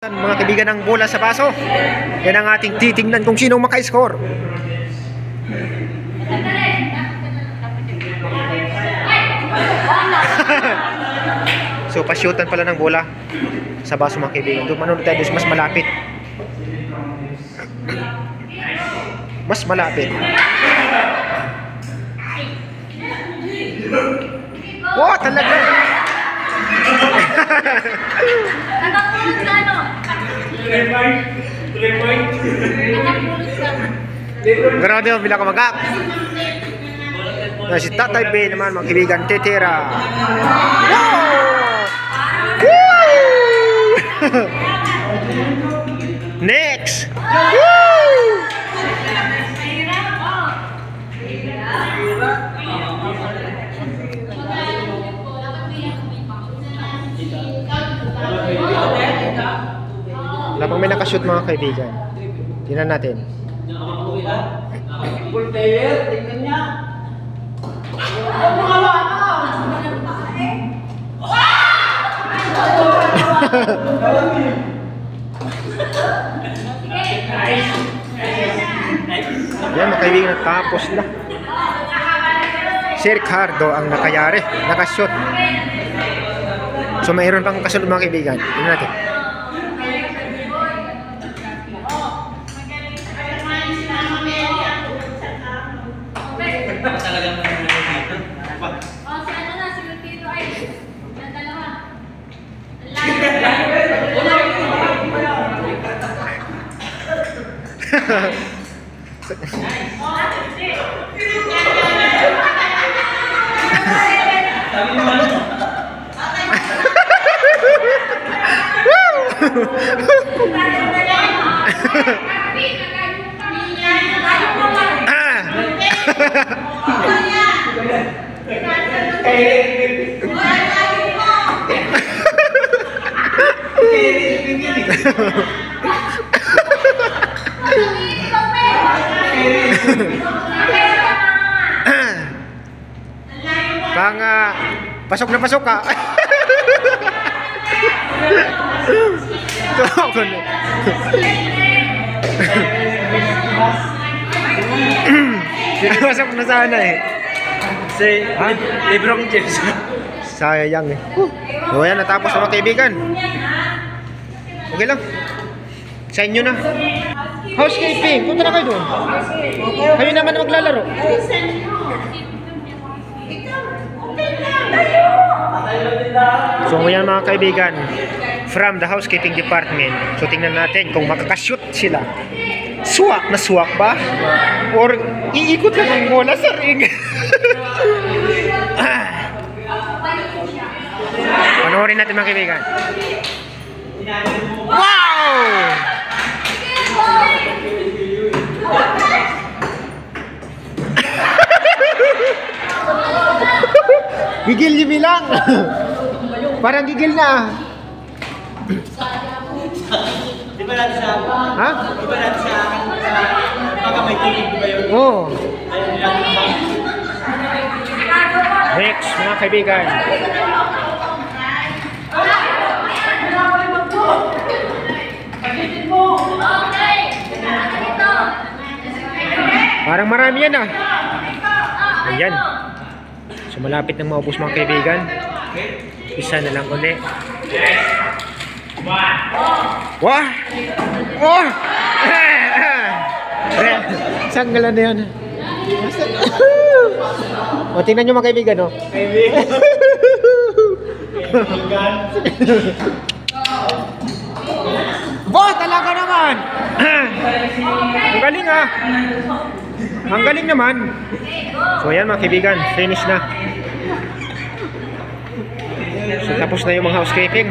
Mga kaibigan, ng bola sa baso. Yan ang ating titingnan kung sinong maka-score. So pa-shootan pala ng bola sa baso mga kaibigan. Doon manood tayo mas malapit. Mas malapit. Wow, talaga. Nakapulot ka, no? 3 point. Nakapulot ka. Grabe mo, bila ka mag-up. Si Tatay B naman mga kaibigan, titira. Wow! Woo! Next! Woo! Lapang may nakashoot mga kaibigan. Tingnan natin. Full player, tingnan niya. Yan mga kaibigan, natapos na. Si Ricardo ang nakayari, nakashoot. So mayroon pang kasunod mga kaibigan. Tingnan natin. Pasok na pasok ka. Pasok na sana eh. Si Lebron James. Sayang eh. So yan, natapos na mga kaibigan. Okay lang. Sa inyo na. Housekeeping, punta na kayo doon. Kayo naman na maglalaro. So yan mga kaibigan, from the housekeeping department. So tingnan natin kung makakashoot sila. Suwak na suwak ba? Or iikot lang ang bola sa ring? Panoorin natin mga kaibigan. Wow! Gigil yung bilang. Parang gigil na. Di ba natin sa Ha? Di ba natin sa pagka may tinig, di ba yun? Oo. Ayun nilang Next mga kaibigan. Parang marami yan ah. Ayan. So malapit nang maubos mga kaibigan. Isa na lang ulit. Wah! Oh! Sanggalan na yan. O tingnan nyo mga kaibigan oh. Boh! Talaga naman! Ang galing ah! Ang galing naman! So ayan mga kaibigan, finish na. So tapos na yung mga housekeeping.